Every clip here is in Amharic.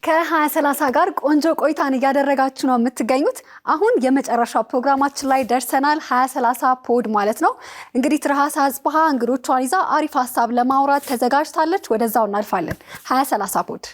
ከ2030 ጋር ቆንጆ ቆይታን እያደረጋችሁ ነው የምትገኙት። አሁን የመጨረሻው ፕሮግራማችን ላይ ደርሰናል። 2030 ፖድ ማለት ነው። እንግዲህ ትርሃሳ አጽብሃ እንግዶቿን ይዛ አሪፍ ሀሳብ ለማውራት ተዘጋጅታለች። ወደዛው እናልፋለን። 2030 ፖድ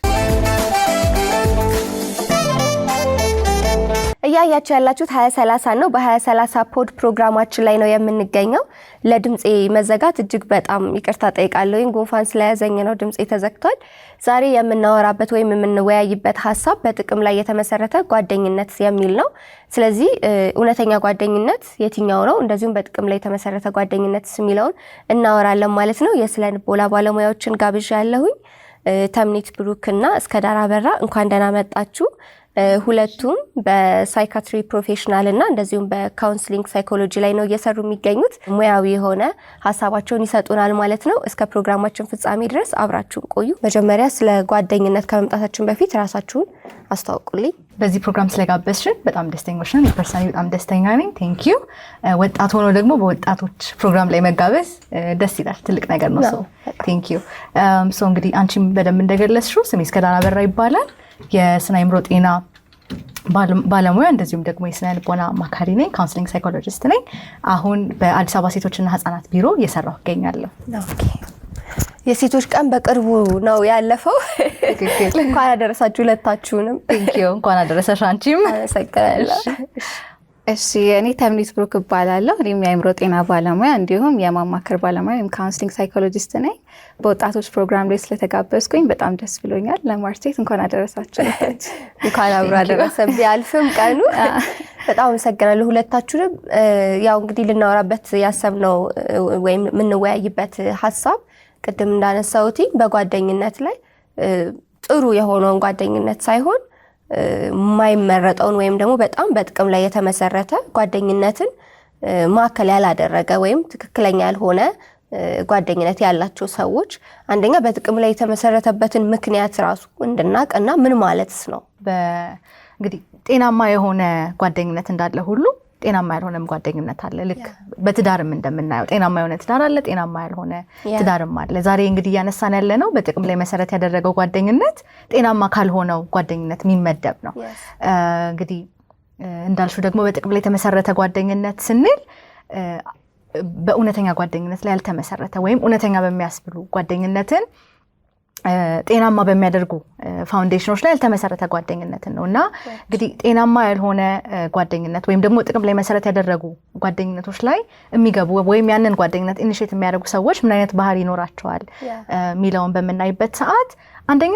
እያያችሁ ያላችሁት 2030 ነው። በ2030 ፖድ ፕሮግራማችን ላይ ነው የምንገኘው። ለድምጼ መዘጋት እጅግ በጣም ይቅርታ ጠይቃለሁ። ጉንፋን ስለያዘኝ ነው ድምጼ ተዘግቷል። ዛሬ የምናወራበት ወይም የምንወያይበት ሀሳብ በጥቅም ላይ የተመሰረተ ጓደኝነት የሚል ነው። ስለዚህ እውነተኛ ጓደኝነት የትኛው ነው፣ እንደዚሁም በጥቅም ላይ የተመሰረተ ጓደኝነት የሚለውን እናወራለን ማለት ነው። የስነ ልቦና ባለሙያዎችን ጋብዣለሁኝ። ተምኒት ብሩክ እና እስከዳር አበራ እንኳን ደህና መጣችሁ። ሁለቱም በሳይካትሪ ፕሮፌሽናል እና እንደዚሁም በካውንስሊንግ ሳይኮሎጂ ላይ ነው እየሰሩ የሚገኙት። ሙያዊ የሆነ ሀሳባቸውን ይሰጡናል ማለት ነው። እስከ ፕሮግራማችን ፍጻሜ ድረስ አብራችሁን ቆዩ። መጀመሪያ ስለ ጓደኝነት ከመምጣታችን በፊት ራሳችሁን አስተዋውቁልኝ። በዚህ ፕሮግራም ስለጋበዝሽን በጣም ደስተኞች ነን። ፐርሰናሊ በጣም ደስተኛ ነኝ። ቴንክ ዩ። ወጣት ሆኖ ደግሞ በወጣቶች ፕሮግራም ላይ መጋበዝ ደስ ይላል፣ ትልቅ ነገር ነው። ሶ ቴንክ ዩ። ሶ እንግዲህ አንቺም በደንብ እንደገለጽሽው ስሜ እስከዳር አበራ ይባላል። የስነ አእምሮ ጤና ባለሙያ እንደዚሁም ደግሞ የስነ ልቦና አማካሪ ነኝ። ካውንስሊንግ ሳይኮሎጂስት ነኝ። አሁን በአዲስ አበባ ሴቶችና ህጻናት ቢሮ እየሰራሁ እገኛለሁ። ኦኬ። የሴቶች ቀን በቅርቡ ነው ያለፈው። እንኳን አደረሳችሁ ሁለታችሁንም። ቴንክ ዩ። እንኳን አደረሰሽ አንቺም። አመሰግናለሁ። እሺ፣ እኔ ተምኒት ብሩክ እባላለሁ። እኔም የአእምሮ ጤና ባለሙያ እንዲሁም የማማከር ባለሙያ ወይም ካውንስሊንግ ሳይኮሎጂስት ነኝ። በወጣቶች ፕሮግራም ላይ ስለተጋበዝኩኝ በጣም ደስ ብሎኛል። ለማርቴት እንኳን አደረሳችሁ። እንኳን አብሮ አደረሰን። ቢያልፍም ቀኑ በጣም አመሰግናለሁ ሁለታችሁንም። ያው እንግዲህ ልናወራበት ያሰብነው ወይም የምንወያይበት ሀሳብ ቅድም እንዳነሳሁት በጓደኝነት ላይ ጥሩ የሆነውን ጓደኝነት ሳይሆን የማይመረጠውን ወይም ደግሞ በጣም በጥቅም ላይ የተመሰረተ ጓደኝነትን ማዕከል ያላደረገ ወይም ትክክለኛ ያልሆነ ጓደኝነት ያላቸው ሰዎች አንደኛ በጥቅም ላይ የተመሰረተበትን ምክንያት ራሱ እንድናቅና ምን ማለትስ ነው። እንግዲህ ጤናማ የሆነ ጓደኝነት እንዳለ ሁሉ ጤናማ ያልሆነም ጓደኝነት አለ። ልክ በትዳርም እንደምናየው ጤናማ የሆነ ትዳር አለ፣ ጤናማ ያልሆነ ትዳርም አለ። ዛሬ እንግዲህ እያነሳን ያለ ነው በጥቅም ላይ መሰረት ያደረገው ጓደኝነት ጤናማ ካልሆነው ጓደኝነት የሚመደብ ነው። እንግዲህ እንዳልሽው ደግሞ በጥቅም ላይ የተመሰረተ ጓደኝነት ስንል በእውነተኛ ጓደኝነት ላይ ያልተመሰረተ ወይም እውነተኛ በሚያስብሉ ጓደኝነትን ጤናማ በሚያደርጉ ፋውንዴሽኖች ላይ ያልተመሰረተ ጓደኝነትን ነው እና እንግዲህ ጤናማ ያልሆነ ጓደኝነት ወይም ደግሞ ጥቅም ላይ መሰረት ያደረጉ ጓደኝነቶች ላይ የሚገቡ ወይም ያንን ጓደኝነት ኢኒሼት የሚያደርጉ ሰዎች ምን አይነት ባህሪ ይኖራቸዋል ሚለውን በምናይበት ሰዓት አንደኛ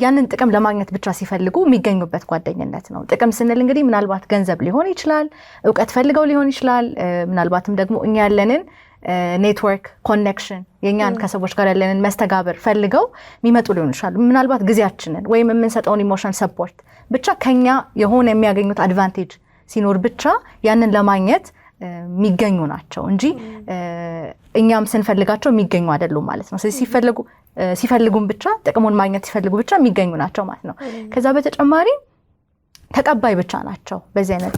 ያንን ጥቅም ለማግኘት ብቻ ሲፈልጉ የሚገኙበት ጓደኝነት ነው። ጥቅም ስንል እንግዲህ ምናልባት ገንዘብ ሊሆን ይችላል፣ እውቀት ፈልገው ሊሆን ይችላል፣ ምናልባትም ደግሞ እኛ ያለንን ኔትወርክ ኮኔክሽን የኛን ከሰዎች ጋር ያለንን መስተጋብር ፈልገው የሚመጡ ሊሆን ይችላል። ምናልባት ጊዜያችንን ወይም የምንሰጠውን ኢሞሽን ሰፖርት ብቻ ከኛ የሆነ የሚያገኙት አድቫንቴጅ ሲኖር ብቻ ያንን ለማግኘት የሚገኙ ናቸው እንጂ እኛም ስንፈልጋቸው የሚገኙ አይደሉም ማለት ነው። ስለዚህ ሲፈልጉም ብቻ ጥቅሙን ማግኘት ሲፈልጉ ብቻ የሚገኙ ናቸው ማለት ነው። ከዛ በተጨማሪ ተቀባይ ብቻ ናቸው። በዚህ አይነት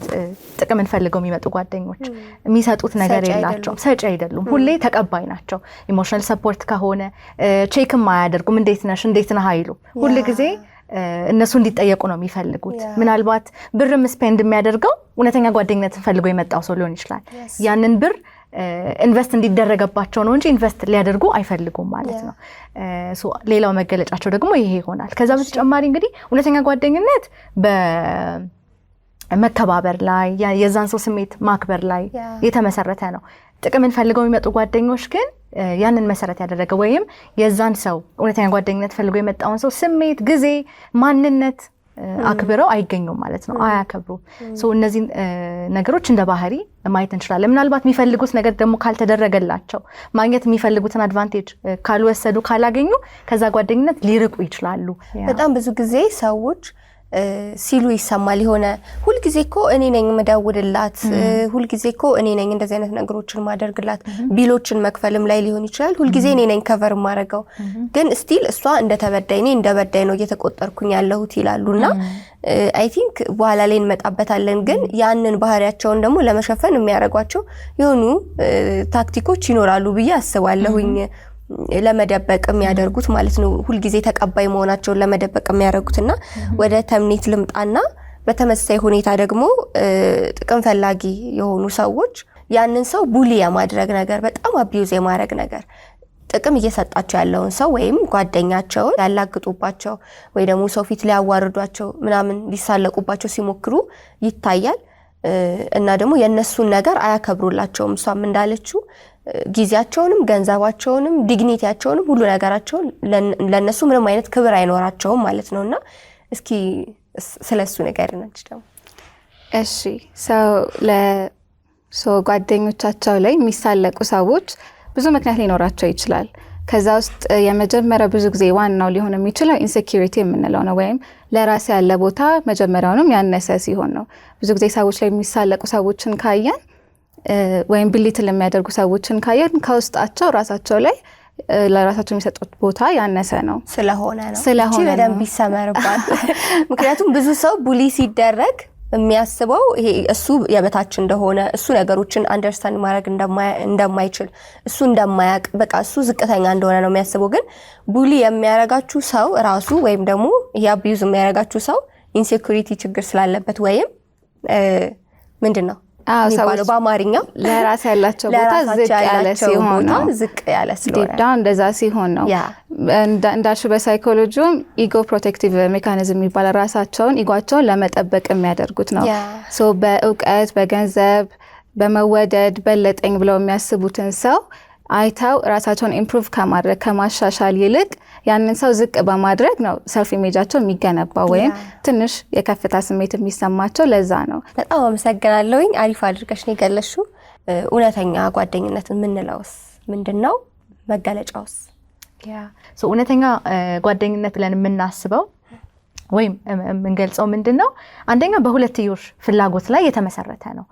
ጥቅምን ፈልገው የሚመጡ ጓደኞች የሚሰጡት ነገር የላቸውም፣ ሰጪ አይደሉም፣ ሁሌ ተቀባይ ናቸው። ኢሞሽናል ሰፖርት ከሆነ ቼክም አያደርጉም። እንዴት ነሽ እንዴት ነህ አይሉም። ሁል ጊዜ እነሱ እንዲጠየቁ ነው የሚፈልጉት። ምናልባት ብርም ስፔንድ የሚያደርገው እውነተኛ ጓደኝነትን ፈልገው የመጣው ሰው ሊሆን ይችላል። ያንን ብር ኢንቨስት እንዲደረገባቸው ነው እንጂ ኢንቨስት ሊያደርጉ አይፈልጉም ማለት ነው። ሌላው መገለጫቸው ደግሞ ይሄ ይሆናል። ከዛ በተጨማሪ እንግዲህ እውነተኛ ጓደኝነት በመከባበር ላይ የዛን ሰው ስሜት ማክበር ላይ የተመሰረተ ነው። ጥቅምን ፈልገው የሚመጡ ጓደኞች ግን ያንን መሰረት ያደረገ ወይም የዛን ሰው እውነተኛ ጓደኝነት ፈልገው የመጣውን ሰው ስሜት፣ ጊዜ፣ ማንነት አክብረው አይገኙም ማለት ነው፣ አያከብሩም። እነዚህ ነገሮች እንደ ባህሪ ማየት እንችላለን። ምናልባት የሚፈልጉት ነገር ደግሞ ካልተደረገላቸው ማግኘት የሚፈልጉትን አድቫንቴጅ ካልወሰዱ ካላገኙ ከዛ ጓደኝነት ሊርቁ ይችላሉ። በጣም ብዙ ጊዜ ሰዎች ሲሉ ይሰማል። የሆነ ሁልጊዜ እኮ እኔ ነኝ መደውልላት፣ ሁልጊዜ እኮ እኔ ነኝ እንደዚህ አይነት ነገሮችን ማደርግላት፣ ቢሎችን መክፈልም ላይ ሊሆን ይችላል። ሁልጊዜ እኔ ነኝ ከቨር ማረገው፣ ግን ስቲል እሷ እንደተበዳይ እኔ እንደበዳይ ነው እየተቆጠርኩኝ ያለሁት ይላሉና አይ ቲንክ በኋላ ላይ እንመጣበታለን። ግን ያንን ባህሪያቸውን ደግሞ ለመሸፈን የሚያደርጓቸው የሆኑ ታክቲኮች ይኖራሉ ብዬ አስባለሁኝ። ለመደበቅ የሚያደርጉት ማለት ነው። ሁልጊዜ ተቀባይ መሆናቸውን ለመደበቅ የሚያደርጉትና ወደ ተምኔት ልምጣና በተመሳሳይ ሁኔታ ደግሞ ጥቅም ፈላጊ የሆኑ ሰዎች ያንን ሰው ቡሊ የማድረግ ነገር፣ በጣም አቢዩዝ የማድረግ ነገር፣ ጥቅም እየሰጣቸው ያለውን ሰው ወይም ጓደኛቸውን ያላግጡባቸው ወይ ደግሞ ሰው ፊት ሊያዋርዷቸው ምናምን ሊሳለቁባቸው ሲሞክሩ ይታያል። እና ደግሞ የነሱን ነገር አያከብሩላቸውም። እሷም እንዳለችው ጊዜያቸውንም ገንዘባቸውንም ዲግኒቲያቸውንም ሁሉ ነገራቸውን ለነሱ ምንም አይነት ክብር አይኖራቸውም ማለት ነውና እስኪ ስለሱ ነገር ነች ደግሞ። እሺ ሰው ጓደኞቻቸው ላይ የሚሳለቁ ሰዎች ብዙ ምክንያት ሊኖራቸው ይችላል። ከዛ ውስጥ የመጀመሪያው ብዙ ጊዜ ዋናው ሊሆን የሚችለው ኢንሴኪዩሪቲ የምንለው ነው። ወይም ለራስ ያለ ቦታ መጀመሪያውንም ያነሰ ሲሆን ነው። ብዙ ጊዜ ሰዎች ላይ የሚሳለቁ ሰዎችን ካየን ወይም ብሊትል የሚያደርጉ ሰዎችን ካየን ከውስጣቸው ራሳቸው ላይ ለራሳቸው የሚሰጡት ቦታ ያነሰ ነው ስለሆነ በደንብ ይሰመርባል። ምክንያቱም ብዙ ሰው ቡሊ ሲደረግ የሚያስበው ይሄ እሱ የበታች እንደሆነ፣ እሱ ነገሮችን አንደርስታንድ ማድረግ እንደማይችል፣ እሱ እንደማያውቅ፣ በቃ እሱ ዝቅተኛ እንደሆነ ነው የሚያስበው። ግን ቡሊ የሚያረጋችሁ ሰው ራሱ ወይም ደግሞ ይሄ አቢዩዝ የሚያረጋችሁ ሰው ኢንሴኩሪቲ ችግር ስላለበት ወይም ምንድነው የሚባለው በአማርኛ ለራስ ያላቸው ቦታ ዝቅ ያለ ስለሆነ እንደዛ ሲሆን ነው። እንዳልሽው በሳይኮሎጂውም ኢጎ ፕሮቴክቲቭ ሜካኒዝም የሚባል ራሳቸውን ኢጓቸውን ለመጠበቅ የሚያደርጉት ነው። በእውቀት፣ በገንዘብ፣ በመወደድ በለጠኝ ብለው የሚያስቡትን ሰው አይተው ራሳቸውን ኢምፕሩቭ ከማድረግ ከማሻሻል ይልቅ ያንን ሰው ዝቅ በማድረግ ነው ሰልፍ ኢሜጃቸው የሚገነባው ወይም ትንሽ የከፍታ ስሜት የሚሰማቸው። ለዛ ነው። በጣም አመሰግናለሁኝ። አሪፍ አድርገሽ ነው የገለሽው። እውነተኛ ጓደኝነት የምንለውስ ምንድነው? መገለጫውስ? እውነተኛ ጓደኝነት ብለን የምናስበው ወይም የምንገልጸው ምንድነው? አንደኛ በሁለትዮሽ ፍላጎት ላይ የተመሰረተ ነው።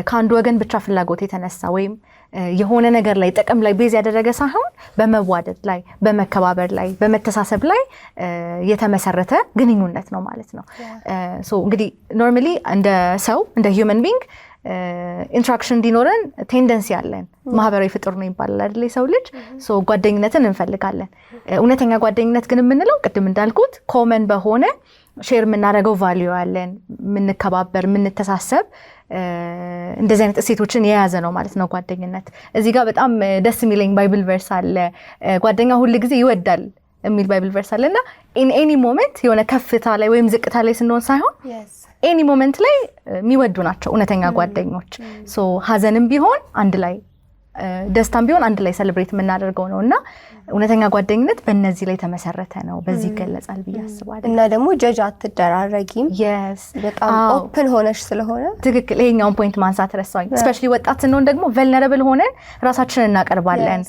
ከአንዱ ወገን ብቻ ፍላጎት የተነሳ ወይም የሆነ ነገር ላይ ጥቅም ላይ ቤዝ ያደረገ ሳይሆን በመዋደድ ላይ፣ በመከባበር ላይ፣ በመተሳሰብ ላይ የተመሰረተ ግንኙነት ነው ማለት ነው። እንግዲህ ኖርማሊ እንደ ሰው እንደ ሂውመን ቢንግ ኢንትራክሽን እንዲኖረን ቴንደንሲ ያለን ማህበራዊ ፍጡር ነው ይባላል አይደል? ሰው ልጅ ጓደኝነትን እንፈልጋለን። እውነተኛ ጓደኝነት ግን የምንለው ቅድም እንዳልኩት ኮመን በሆነ ሼር የምናደርገው ቫልዩ ያለን፣ የምንከባበር፣ የምንተሳሰብ እንደዚህ አይነት እሴቶችን የያዘ ነው ማለት ነው ጓደኝነት። እዚህ ጋር በጣም ደስ የሚለኝ ባይብል ቨርስ አለ። ጓደኛ ሁሉ ጊዜ ይወዳል የሚል ባይብል ቨርስ አለና ኢን ኤኒ ሞመንት የሆነ ከፍታ ላይ ወይም ዝቅታ ላይ ስንሆን ሳይሆን ኤኒ ሞመንት ላይ የሚወዱ ናቸው እውነተኛ ጓደኞች። ሀዘንም ቢሆን አንድ ላይ፣ ደስታም ቢሆን አንድ ላይ ሰለብሬት የምናደርገው ነው እና እውነተኛ ጓደኝነት በእነዚህ ላይ ተመሰረተ ነው። በዚህ ይገለጻል ብዬ አስባለሁ። እና ደግሞ ጀጅ አትደራረጊም። በጣም ኦፕን ሆነሽ ስለሆነ ትክክል። ይሄኛውን ፖይንት ማንሳት ረሳሁኝ። ስፔሻሊ ወጣት ስንሆን ደግሞ ቨልነረብል ሆነን ራሳችንን እናቀርባለን።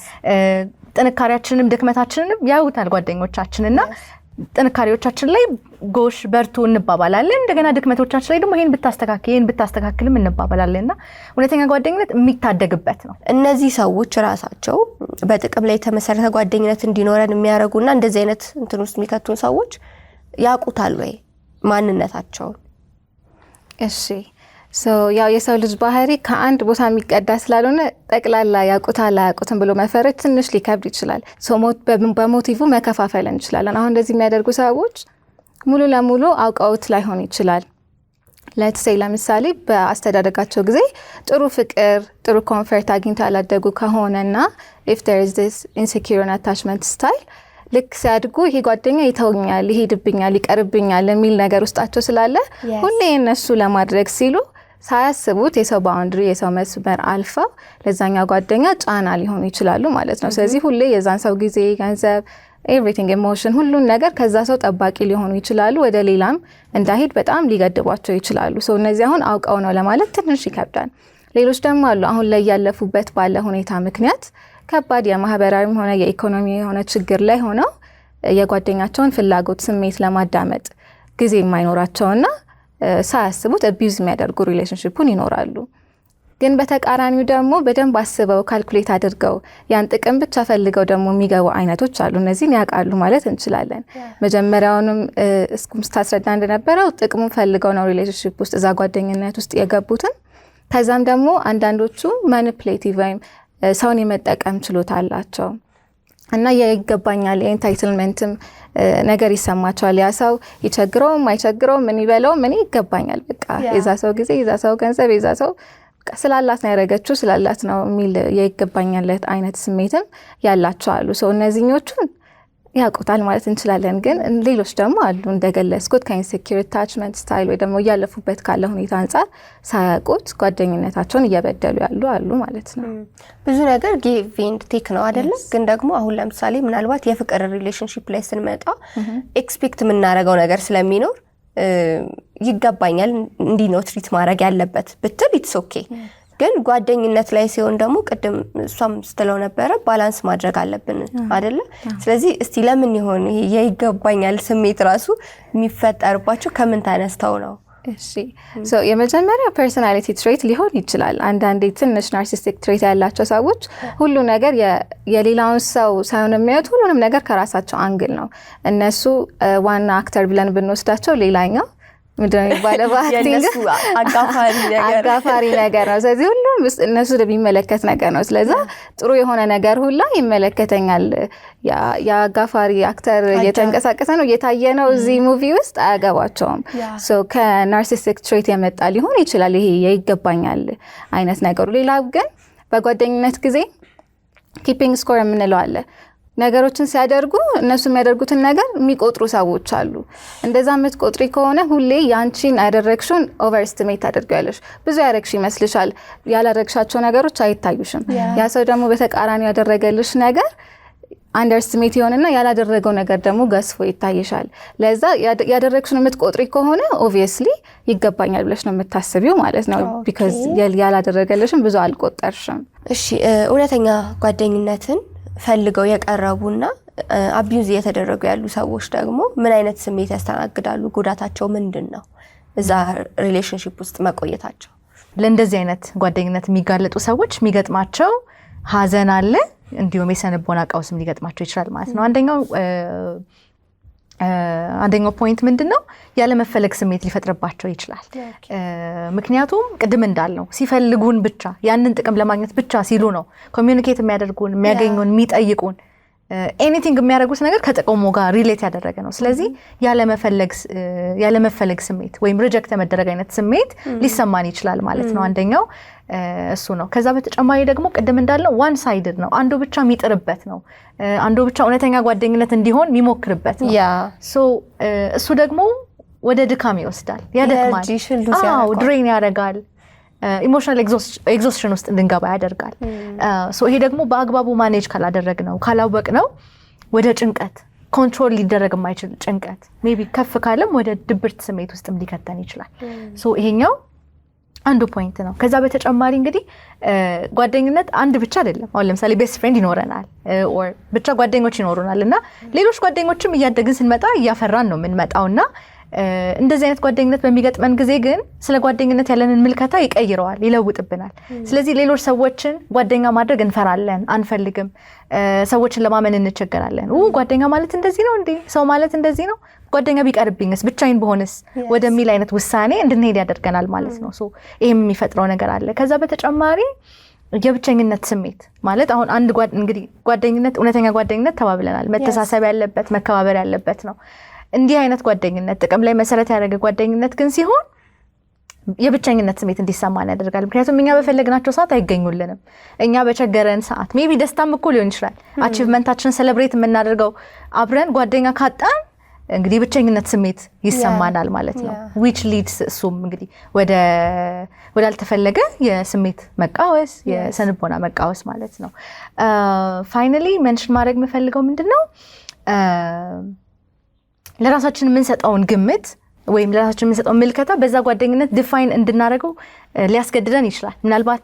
ጥንካሬያችንንም ድክመታችንንም ያዩታል ጓደኞቻችን እና ጥንካሬዎቻችን ላይ ጎሽ በርቱ እንባባላለን። እንደገና ድክመቶቻችን ላይ ደግሞ ይሄን ብታስተካክልም እንባባላለንና እውነተኛ ጓደኝነት የሚታደግበት ነው። እነዚህ ሰዎች ራሳቸው በጥቅም ላይ የተመሰረተ ጓደኝነት እንዲኖረን የሚያደርጉና እንደዚህ አይነት እንትን ውስጥ የሚከቱን ሰዎች ያውቁታል ወይ ማንነታቸውን? እሺ ያው የሰው ልጅ ባህሪ ከአንድ ቦታ የሚቀዳ ስላልሆነ ጠቅላላ ያውቁታል አያውቁትም ብሎ መፈረጅ ትንሽ ሊከብድ ይችላል። በሞቲቭ መከፋፈል እንችላለን። አሁን እንደዚህ የሚያደርጉ ሰዎች ሙሉ ለሙሉ አውቀውት ላይሆን ይችላል። ለምሳሌ በአስተዳደጋቸው ጊዜ ጥሩ ፍቅር፣ ጥሩ ኮንፈርት አግኝተው ያላደጉ ከሆነና if there is this insecure attachment style ልክ ሲያድጉ ይሄ ጓደኛ ይተውኛል፣ ይሄድብኛል፣ ይቀርብኛል የሚል ነገር ውስጣቸው ስላለ ሁሌ እነሱ ለማድረግ ሲሉ ሳያስቡት የሰው ባውንድሪ የሰው መስመር አልፈው ለዛኛው ጓደኛ ጫና ሊሆኑ ይችላሉ ማለት ነው። ስለዚህ ሁሌ የዛን ሰው ጊዜ፣ ገንዘብ፣ ኤቭሪቲንግ ኢሞሽን ሁሉን ነገር ከዛ ሰው ጠባቂ ሊሆኑ ይችላሉ። ወደ ሌላም እንዳይሄድ በጣም ሊገድቧቸው ይችላሉ። እነዚህ አሁን አውቀው ነው ለማለት ትንሽ ይከብዳል። ሌሎች ደግሞ አሉ አሁን ላይ ያለፉበት ባለ ሁኔታ ምክንያት ከባድ የማህበራዊ ሆነ የኢኮኖሚ የሆነ ችግር ላይ ሆነው የጓደኛቸውን ፍላጎት፣ ስሜት ለማዳመጥ ጊዜ የማይኖራቸውና ሳያስቡት አቢዩዝ የሚያደርጉ ሪሌሽንሺፑን ይኖራሉ። ግን በተቃራኒው ደግሞ በደንብ አስበው ካልኩሌት አድርገው ያን ጥቅም ብቻ ፈልገው ደግሞ የሚገቡ አይነቶች አሉ። እነዚህን ያውቃሉ ማለት እንችላለን። መጀመሪያውንም እስኩም ስታስረዳ እንደነበረው ጥቅሙን ፈልገው ነው ሪሌሽንሺፕ ውስጥ እዛ ጓደኝነት ውስጥ የገቡትን። ከዛም ደግሞ አንዳንዶቹ ማኒፕሌቲቭ ወይም ሰውን የመጠቀም ችሎታ አላቸው። እና ይገባኛል የኢንታይትልመንትም ነገር ይሰማቸዋል። ያ ሰው ይቸግረውም አይቸግረውም ምን ይበለውም እኔ ይገባኛል በቃ የዛ ሰው ጊዜ የዛ ሰው ገንዘብ የዛ ሰው ስላላት ነው ያደረገችው ስላላት ነው የሚል ይገባኛል አይነት ስሜትም ያላቸው አሉ። ሰው እነዚህኞቹን ያውቁታል ማለት እንችላለን። ግን ሌሎች ደግሞ አሉ እንደገለጽኩት ከኢንሴኪዩር አታችመንት ስታይል ወይ ደግሞ እያለፉበት ካለ ሁኔታ አንጻር ሳያውቁት ጓደኝነታቸውን እየበደሉ ያሉ አሉ ማለት ነው። ብዙ ነገር ጊቭ ኤንድ ቴክ ነው አይደለም? ግን ደግሞ አሁን ለምሳሌ ምናልባት የፍቅር ሪሌሽንሺፕ ላይ ስንመጣ ኤክስፔክት የምናደርገው ነገር ስለሚኖር ይገባኛል እንዲህ ነው ትሪት ማድረግ ያለበት ብትል ኢትስ ኦኬ። ግን ጓደኝነት ላይ ሲሆን ደግሞ ቅድም እሷም ስትለው ነበረ ባላንስ ማድረግ አለብን አይደለ? ስለዚህ እስቲ ለምን ይሆን ይገባኛል ስሜት ራሱ የሚፈጠርባቸው ከምን ተነስተው ነው? እሺ ሶ የመጀመሪያ ፐርሶናሊቲ ትሬት ሊሆን ይችላል። አንዳንዴ ትንሽ ናርሲሲስቲክ ትሬት ያላቸው ሰዎች ሁሉ ነገር የሌላውን ሰው ሳይሆን የሚያዩት ሁሉንም ነገር ከራሳቸው አንግል ነው። እነሱ ዋና አክተር ብለን ብንወስዳቸው ሌላኛው ምንድነው የሚባለው በአክቲንግ አጋፋሪ ነገር ነው። ስለዚህ ሁሉም እነሱ የሚመለከት ነገር ነው። ስለዚህ ጥሩ የሆነ ነገር ሁላ ይመለከተኛል። የአጋፋሪ አክተር እየተንቀሳቀሰ ነው እየታየ ነው እዚህ ሙቪ ውስጥ አያገባቸውም። ሶ ከናርሲሲስቲክ ትሬት የመጣ ሊሆን ይችላል ይሄ ይገባኛል አይነት ነገሩ። ሌላው ግን በጓደኝነት ጊዜ ኪፒንግ ስኮር የምንለው አለ። ነገሮችን ሲያደርጉ እነሱ የሚያደርጉትን ነገር የሚቆጥሩ ሰዎች አሉ። እንደዛ የምትቆጥሪ ከሆነ ሁሌ ያንቺን ያደረግሽውን ኦቨርስቲሜት ታደርጊያለሽ። ብዙ ያደረግሽ ይመስልሻል፣ ያላደረግሻቸው ነገሮች አይታዩሽም። ያ ሰው ደግሞ በተቃራኒ ያደረገልሽ ነገር አንደርስቲሜት ይሆንና ያላደረገው ነገር ደግሞ ገዝፎ ይታይሻል። ለዛ ያደረግሽውን የምትቆጥሪ ከሆነ ኦብቪየስሊ ይገባኛል ብለሽ ነው የምታስቢው ማለት ነው። ቢካዝ ያላደረገልሽም ብዙ አልቆጠርሽም። እሺ እውነተኛ ጓደኝነትን ፈልገው የቀረቡና አቢዩዝ እየተደረጉ ያሉ ሰዎች ደግሞ ምን አይነት ስሜት ያስተናግዳሉ? ጉዳታቸው ምንድነው? እዛ ሪሌሽንሺፕ ውስጥ መቆየታቸው። ለእንደዚህ አይነት ጓደኝነት የሚጋለጡ ሰዎች የሚገጥማቸው ሀዘን አለ፣ እንዲሁም የስነ-ልቦና ቀውስም ሊገጥማቸው ይችላል ማለት ነው። አንደኛው ፖይንት ምንድነው? ያለመፈለግ ስሜት ሊፈጥርባቸው ይችላል። ምክንያቱም ቅድም እንዳልነው ሲፈልጉን ብቻ ያንን ጥቅም ለማግኘት ብቻ ሲሉ ነው ኮሚዩኒኬት የሚያደርጉን፣ የሚያገኙን፣ የሚጠይቁን ኤኒቲንግ የሚያደርጉት ነገር ከጥቅሙ ጋር ሪሌት ያደረገ ነው። ስለዚህ ያለመፈለግ ስሜት ወይም ሪጀክት የመደረግ አይነት ስሜት ሊሰማን ይችላል ማለት ነው። አንደኛው እሱ ነው። ከዛ በተጨማሪ ደግሞ ቅድም እንዳልነው ዋን ሳይድድ ነው። አንዱ ብቻ የሚጥርበት ነው። አንዱ ብቻ እውነተኛ ጓደኝነት እንዲሆን የሚሞክርበት ነው። እሱ ደግሞ ወደ ድካም ይወስዳል፣ ያደክማል፣ ድሬን ያደርጋል፣ ኢሞሽናል ኤግዞስሽን ውስጥ እንድንገባ ያደርጋል። ይሄ ደግሞ በአግባቡ ማኔጅ ካላደረግነው ካላወቅነው ወደ ጭንቀት፣ ኮንትሮል ሊደረግ የማይችል ጭንቀት፣ ሜቢ ከፍ ካለም ወደ ድብርት ስሜት ውስጥም ሊከተን ይችላል። ይሄኛው አንዱ ፖይንት ነው። ከዛ በተጨማሪ እንግዲህ ጓደኝነት አንድ ብቻ አይደለም። አሁን ለምሳሌ ቤስት ፍሬንድ ይኖረናል ኦር ብቻ ጓደኞች ይኖሩናል እና ሌሎች ጓደኞችም እያደግን ስንመጣ እያፈራን ነው የምንመጣውና እንደዚህ አይነት ጓደኝነት በሚገጥመን ጊዜ ግን ስለ ጓደኝነት ያለንን ምልከታ ይቀይረዋል፣ ይለውጥብናል። ስለዚህ ሌሎች ሰዎችን ጓደኛ ማድረግ እንፈራለን፣ አንፈልግም። ሰዎችን ለማመን እንቸገራለን። ጓደኛ ማለት እንደዚህ ነው እንዴ? ሰው ማለት እንደዚህ ነው? ጓደኛ ቢቀርብኝስ፣ ብቻዬን በሆንስ ወደሚል አይነት ውሳኔ እንድንሄድ ያደርገናል ማለት ነው። ይሄም የሚፈጥረው ነገር አለ። ከዛ በተጨማሪ የብቸኝነት ስሜት ማለት አሁን አንድ እንግዲህ ጓደኝነት እውነተኛ ጓደኝነት ተባብለናል፣ መተሳሰብ ያለበት መከባበር ያለበት ነው። እንዲህ አይነት ጓደኝነት ጥቅም ላይ መሰረት ያደረገ ጓደኝነት ግን ሲሆን የብቸኝነት ስሜት እንዲሰማን ያደርጋል። ምክንያቱም እኛ በፈለግናቸው ሰዓት አይገኙልንም። እኛ በቸገረን ሰዓት ሜቢ ደስታም እኮ ሊሆን ይችላል አቺቭመንታችንን ሴሌብሬት የምናደርገው አብረን ጓደኛ ካጣን እንግዲህ ብቸኝነት ስሜት ይሰማናል ማለት ነው። which leads እሱም እንግዲህ ወዳልተፈለገ የስሜት መቃወስ፣ የስነ-ልቦና መቃወስ ማለት ነው። ፋይናሊ ሜንሽን ማድረግ የምፈልገው ምንድነው ለራሳችን የምንሰጠውን ግምት ወይም ለራሳችን የምንሰጠውን ምልከታ በዛ ጓደኝነት ዲፋይን እንድናደርገው ሊያስገድደን ይችላል። ምናልባት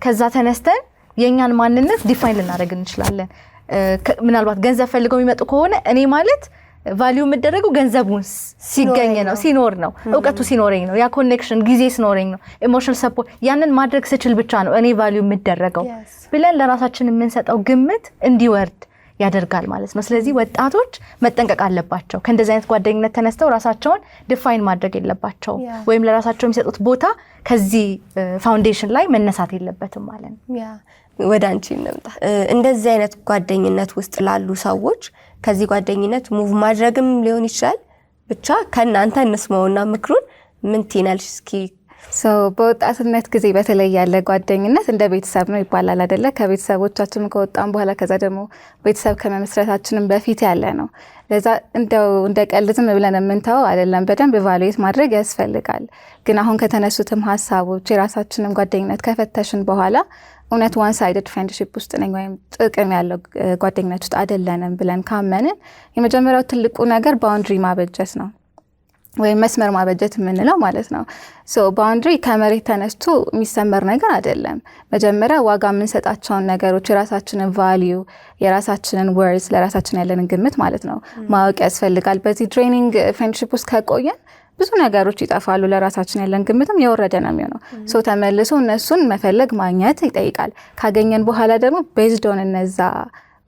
ከዛ ተነስተን የኛን ማንነት ዲፋይን ልናደርግ እንችላለን። ምናልባት ገንዘብ ፈልገው የሚመጡ ከሆነ እኔ ማለት ቫልዩ የምደረገው ገንዘቡን ሲገኝ ነው፣ ሲኖር ነው፣ እውቀቱ ሲኖረኝ ነው፣ ያ ኮኔክሽን ጊዜ ሲኖረኝ ነው፣ ኢሞሽናል ሰፖርት ያንን ማድረግ ስችል ብቻ ነው እኔ ቫልዩ የምደረገው ብለን ለራሳችን የምንሰጠው ግምት እንዲወርድ ያደርጋል ማለት ነው። ስለዚህ ወጣቶች መጠንቀቅ አለባቸው። ከእንደዚህ አይነት ጓደኝነት ተነስተው ራሳቸውን ዲፋይን ማድረግ የለባቸው ወይም ለራሳቸው የሚሰጡት ቦታ ከዚህ ፋውንዴሽን ላይ መነሳት የለበትም ማለት ነው። ወደ አንቺ እንምጣ። እንደዚህ አይነት ጓደኝነት ውስጥ ላሉ ሰዎች ከዚህ ጓደኝነት ሙቭ ማድረግም ሊሆን ይችላል። ብቻ ከእናንተ እንስማውና ምክሩን ምን ትይናለሽ እስኪ? በወጣትነት ጊዜ በተለይ ያለ ጓደኝነት እንደ ቤተሰብ ነው ይባላል አይደለ? ከቤተሰቦቻችን ከወጣን በኋላ ከዛ ደግሞ ቤተሰብ ከመመስረታችንም በፊት ያለ ነው። ለዛ እንደ ቀልድ ዝም ብለን የምንተው አይደለም። በደንብ ኢቫሉዌት ማድረግ ያስፈልጋል። ግን አሁን ከተነሱትም ሀሳቦች የራሳችንን ጓደኝነት ከፈተሽን በኋላ እውነት ዋን ሳይድድ ፍሬንድሺፕ ውስጥ ነኝ ወይም ጥቅም ያለው ጓደኝነት ውስጥ አይደለንም ብለን ካመንን የመጀመሪያው ትልቁ ነገር ባውንድሪ ማበጀት ነው፣ ወይም መስመር ማበጀት የምንለው ማለት ነው። ባውንድሪ ከመሬት ተነስቶ የሚሰመር ነገር አይደለም። መጀመሪያ ዋጋ የምንሰጣቸውን ነገሮች፣ የራሳችንን ቫሊዩ፣ የራሳችንን ወርዝ፣ ለራሳችን ያለንን ግምት ማለት ነው ማወቅ ያስፈልጋል። በዚህ ትሬኒንግ ፍሬንድሺፕ ውስጥ ከቆየን ብዙ ነገሮች ይጠፋሉ። ለራሳችን ያለን ግምትም የወረደ ነው የሚሆነው። ተመልሶ እነሱን መፈለግ ማግኘት ይጠይቃል። ካገኘን በኋላ ደግሞ ቤዝድ ኦን እነዛ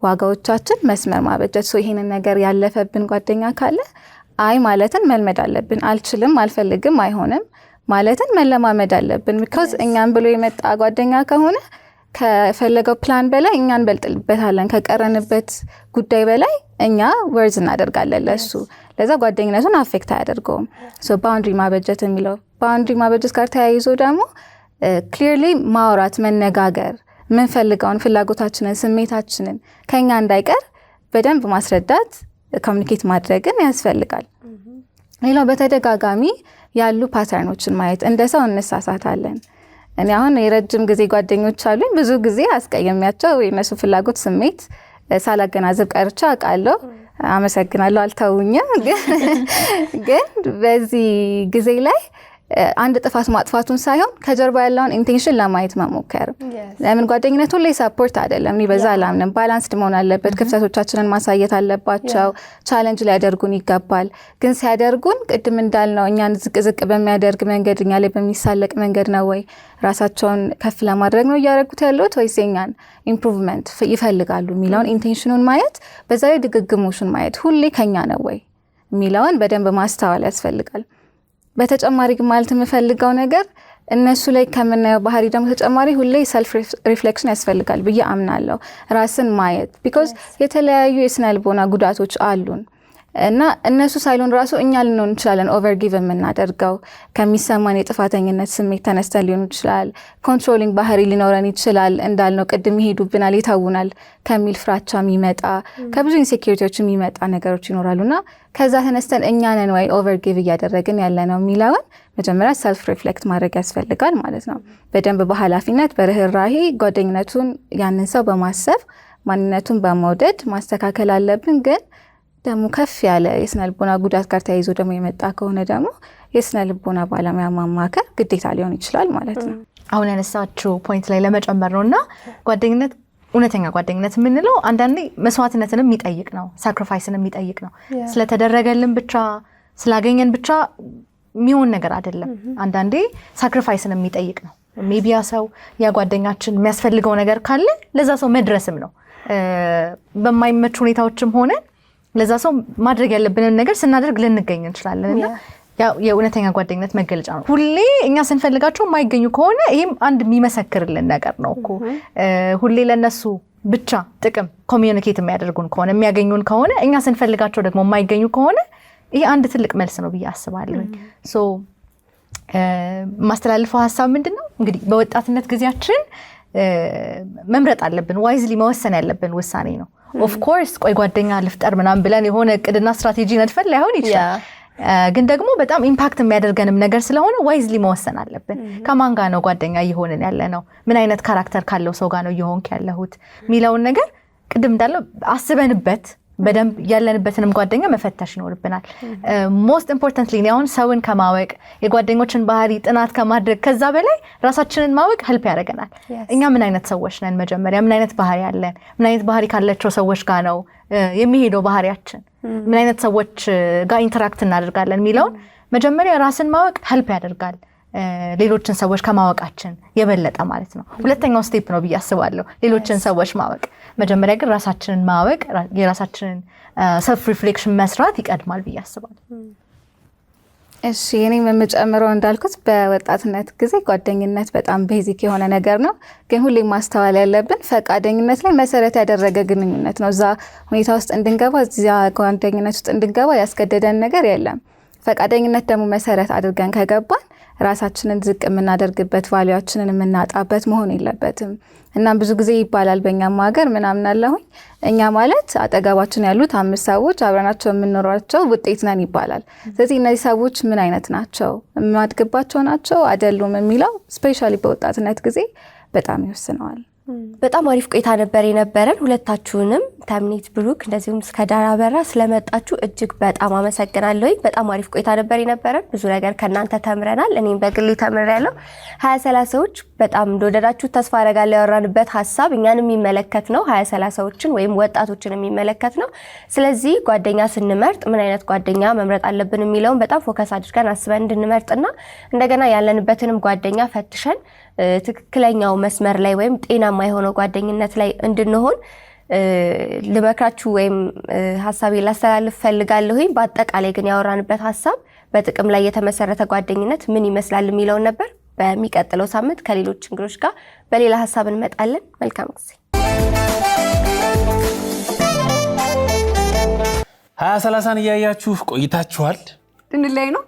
ዋጋዎቻችን መስመር ማበጀት። ይሄንን ነገር ያለፈብን ጓደኛ ካለ አይ ማለትን መልመድ አለብን። አልችልም፣ አልፈልግም፣ አይሆንም ማለትን መለማመድ አለብን። ቢኮዝ እኛን ብሎ የመጣ ጓደኛ ከሆነ ከፈለገው ፕላን በላይ እኛ እንበልጥበታለን። ከቀረንበት ጉዳይ በላይ እኛ ወርዝ እናደርጋለን ለሱ። ለዛ ጓደኝነቱን አፌክት አያደርገውም። ባውንድሪ ማበጀት የሚለው ባውንድሪ ማበጀት ጋር ተያይዞ ደግሞ ክሊርሊ ማውራት፣ መነጋገር፣ የምንፈልገውን ፍላጎታችንን፣ ስሜታችንን ከኛ እንዳይቀር በደንብ ማስረዳት፣ ኮሚኒኬት ማድረግን ያስፈልጋል። ሌላው በተደጋጋሚ ያሉ ፓተርኖችን ማየት። እንደ ሰው እንሳሳታለን። እኔ አሁን የረጅም ጊዜ ጓደኞች አሉኝ። ብዙ ጊዜ አስቀየሚያቸው የነሱ ፍላጎት፣ ስሜት ሳላገናዘብ ቀርቻ አውቃለሁ። አመሰግናለሁ፣ አልተውኝም። ግን በዚህ ጊዜ ላይ አንድ ጥፋት ማጥፋቱን ሳይሆን ከጀርባ ያለውን ኢንቴንሽን ለማየት መሞከር። ለምን ጓደኝነት ሁሌ ሰፖርት አይደለም። እኔ በዛ አላምንም። ባላንስድ መሆን አለበት። ክፍተቶቻችንን ማሳየት አለባቸው። ቻሌንጅ ሊያደርጉን ይገባል። ግን ሲያደርጉን ቅድም እንዳልነው እኛን ዝቅ ዝቅ በሚያደርግ መንገድ፣ እኛ ላይ በሚሳለቅ መንገድ ነው ወይ ራሳቸውን ከፍ ለማድረግ ነው እያደረጉት ያሉት ወይስ የኛን ኢምፕሩቭመንት ይፈልጋሉ የሚለውን ኢንቴንሽኑን ማየት፣ በዛ ላይ ድግግሞሹን ማየት፣ ሁሌ ከኛ ነው ወይ የሚለውን በደንብ ማስተዋል ያስፈልጋል። በተጨማሪ ግን ማለት የምፈልገው ነገር እነሱ ላይ ከምናየው ባህሪ ደግሞ ተጨማሪ ሁሌ ሰልፍ ሪፍሌክሽን ያስፈልጋል ብዬ አምናለሁ። ራስን ማየት ቢኮዝ የተለያዩ የስነ ልቦና ጉዳቶች አሉን እና እነሱ ሳይሉን ራሱ እኛ ልንሆን እንችላለን ኦቨርጊቭ የምናደርገው። ከሚሰማን የጥፋተኝነት ስሜት ተነስተን ሊሆን ይችላል። ኮንትሮሊንግ ባህሪ ሊኖረን ይችላል። እንዳልነው ቅድም ይሄዱብናል፣ ይተውናል ከሚል ፍራቻ የሚመጣ ከብዙ ኢንሴኪሪቲዎች የሚመጣ ነገሮች ይኖራሉና ከዛ ተነስተን እኛ ነን ወይ ኦቨርጊቭ እያደረግን ያለ ነው የሚለውን መጀመሪያ ሰልፍ ሪፍሌክት ማድረግ ያስፈልጋል ማለት ነው። በደንብ በኃላፊነት በርህራሄ ጓደኝነቱን ያንን ሰው በማሰብ ማንነቱን በመውደድ ማስተካከል አለብን። ግን ደግሞ ከፍ ያለ የስነ ልቦና ጉዳት ጋር ተያይዞ ደግሞ የመጣ ከሆነ ደግሞ የስነ ልቦና ባለሙያ ማማከር ግዴታ ሊሆን ይችላል ማለት ነው። አሁን ያነሳችው ፖይንት ላይ ለመጨመር ነውና ጓደኝነት፣ እውነተኛ ጓደኝነት የምንለው አንዳንዴ መስዋዕትነትን የሚጠይቅ ነው፣ ሳክሪፋይስን የሚጠይቅ ነው። ስለተደረገልን ብቻ ስላገኘን ብቻ የሚሆን ነገር አይደለም። አንዳንዴ ሳክሪፋይስን የሚጠይቅ ነው። ሜቢ ያ ሰው ያ ጓደኛችን የሚያስፈልገው ነገር ካለ ለዛ ሰው መድረስም ነው። በማይመች ሁኔታዎችም ሆነ ለዛ ሰው ማድረግ ያለብንን ነገር ስናደርግ ልንገኝ እንችላለን እና የእውነተኛ ጓደኝነት መገለጫ ነው። ሁሌ እኛ ስንፈልጋቸው የማይገኙ ከሆነ ይህም አንድ የሚመሰክርልን ነገር ነው እኮ። ሁሌ ለነሱ ብቻ ጥቅም ኮሚዩኒኬት የሚያደርጉን ከሆነ የሚያገኙን ከሆነ እኛ ስንፈልጋቸው ደግሞ የማይገኙ ከሆነ ይህ አንድ ትልቅ መልስ ነው ብዬ አስባለሁ። ማስተላልፈው ሀሳብ ምንድን ነው እንግዲህ በወጣትነት ጊዜያችን መምረጥ አለብን። ዋይዝሊ መወሰን ያለብን ውሳኔ ነው። ኦፍ ኮርስ ቆይ ጓደኛ ልፍጠር ምናምን ብለን የሆነ እቅድና ስትራቴጂ ነድፈን ላይሆን ይችላል። ግን ደግሞ በጣም ኢምፓክት የሚያደርገንም ነገር ስለሆነ ዋይዝሊ መወሰን አለብን። ከማን ጋር ነው ጓደኛ እየሆንን ያለ ነው? ምን አይነት ካራክተር ካለው ሰው ጋር ነው እየሆንክ ያለሁት የሚለውን ነገር ቅድም እንዳለው አስበንበት በደንብ ያለንበትንም ጓደኛ መፈተሽ ይኖርብናል። ሞስት ኢምፖርታንትሊ አሁን ሰውን ከማወቅ የጓደኞችን ባህሪ ጥናት ከማድረግ ከዛ በላይ ራሳችንን ማወቅ ሄልፕ ያደርገናል። እኛ ምን አይነት ሰዎች ነን? መጀመሪያ ምን አይነት ባህሪ አለን? ምን አይነት ባህሪ ካላቸው ሰዎች ጋር ነው የሚሄደው ባህሪያችን? ምን አይነት ሰዎች ጋር ኢንተራክት እናደርጋለን የሚለውን መጀመሪያ ራስን ማወቅ ሄልፕ ያደርጋል። ሌሎችን ሰዎች ከማወቃችን የበለጠ ማለት ነው። ሁለተኛው ስቴፕ ነው ብዬ አስባለሁ ሌሎችን ሰዎች ማወቅ። መጀመሪያ ግን ራሳችንን ማወቅ የራሳችንን ሰልፍ ሪፍሌክሽን መስራት ይቀድማል ብዬ አስባለሁ። እሺ እኔ የምጨምረው እንዳልኩት በወጣትነት ጊዜ ጓደኝነት በጣም ቤዚክ የሆነ ነገር ነው። ግን ሁሌ ማስተዋል ያለብን ፈቃደኝነት ላይ መሰረት ያደረገ ግንኙነት ነው። እዛ ሁኔታ ውስጥ እንድንገባ እዚያ ጓደኝነት ውስጥ እንድንገባ ያስገደደን ነገር የለም። ፈቃደኝነት ደግሞ መሰረት አድርገን ከገባን ራሳችንን ዝቅ የምናደርግበት ቫልዩአችንን የምናጣበት መሆን የለበትም። እና ብዙ ጊዜ ይባላል በእኛም ሀገር ምናምን አለሁኝ እኛ ማለት አጠገባችን ያሉት 5 ሰዎች አብረናቸው የምንኖራቸው ውጤት ነን ይባላል። ስለዚህ እነዚህ ሰዎች ምን አይነት ናቸው፣ የማድግባቸው ናቸው አይደሉም የሚለው ስፔሻሊ በወጣትነት ጊዜ በጣም ይወስነዋል። በጣም አሪፍ ቆይታ ነበር የነበረን። ሁለታችሁንም ተምኒት ብሩክ እንደዚሁም እስከ ዳር አበራ ስለመጣችሁ እጅግ በጣም አመሰግናለሁ። በጣም አሪፍ ቆይታ ነበር የነበረን። ብዙ ነገር ከናንተ ተምረናል። እኔም በግሌ ተምሬያለሁ። 2030ዎች በጣም እንደወደዳችሁ ተስፋ አደርጋለሁ። ያወራንበት ሀሳብ እኛንም የሚመለከት ነው፣ 2030ዎችን ወይም ወጣቶችን የሚመለከት ነው። ስለዚህ ጓደኛ ስንመርጥ ምን አይነት ጓደኛ መምረጥ አለብን የሚለውን በጣም ፎከስ አድርገን አስበን እንድንመርጥና እንደገና ያለንበትንም ጓደኛ ፈትሸን ትክክለኛው መስመር ላይ ወይም ጤናማ የሆነው ጓደኝነት ላይ እንድንሆን ልመክራችሁ ወይም ሐሳቤ ላስተላልፍ ፈልጋለሁ። በአጠቃላይ ግን ያወራንበት ሐሳብ በጥቅም ላይ የተመሰረተ ጓደኝነት ምን ይመስላል የሚለውን ነበር። በሚቀጥለው ሳምንት ከሌሎች እንግዶች ጋር በሌላ ሐሳብ እንመጣለን። መልካም ጊዜ። 2030ን እያያችሁ ቆይታችኋል። ልንለያይ ነው።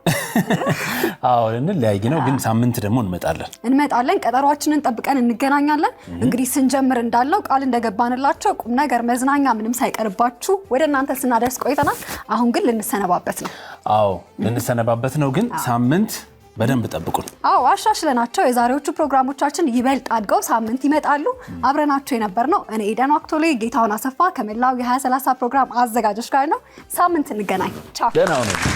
አዎ ልንለያይ ነው፣ ግን ሳምንት ደግሞ እንመጣለን። ቀጠሯችንን ጠብቀን እንገናኛለን። እንግዲህ ስንጀምር እንዳለው ቃል እንደገባንላችሁ ቁም ነገር መዝናኛ ምንም ሳይቀርባችሁ ወደ እናንተ ስናደርስ ቆይተናል። አሁን ግን ልንሰነባበት ነው። አዎ ልንሰነባበት ነው፣ ግን ሳምንት በደንብ ጠብቁን። አዎ አሻሽለናቸው የዛሬዎቹ ፕሮግራሞቻችን ይበልጥ አድገው ሳምንት ይመጣሉ። አብረናቸው የነበርነው እኔ ኤደን ዋክቶሌ፣ ጌታውን አሰፋ ከመላው የ2030 ፕሮግራም አዘጋጆች ጋር ነው። ሳምንት እንገናኝ። ቻው። ደህና ሁኑ።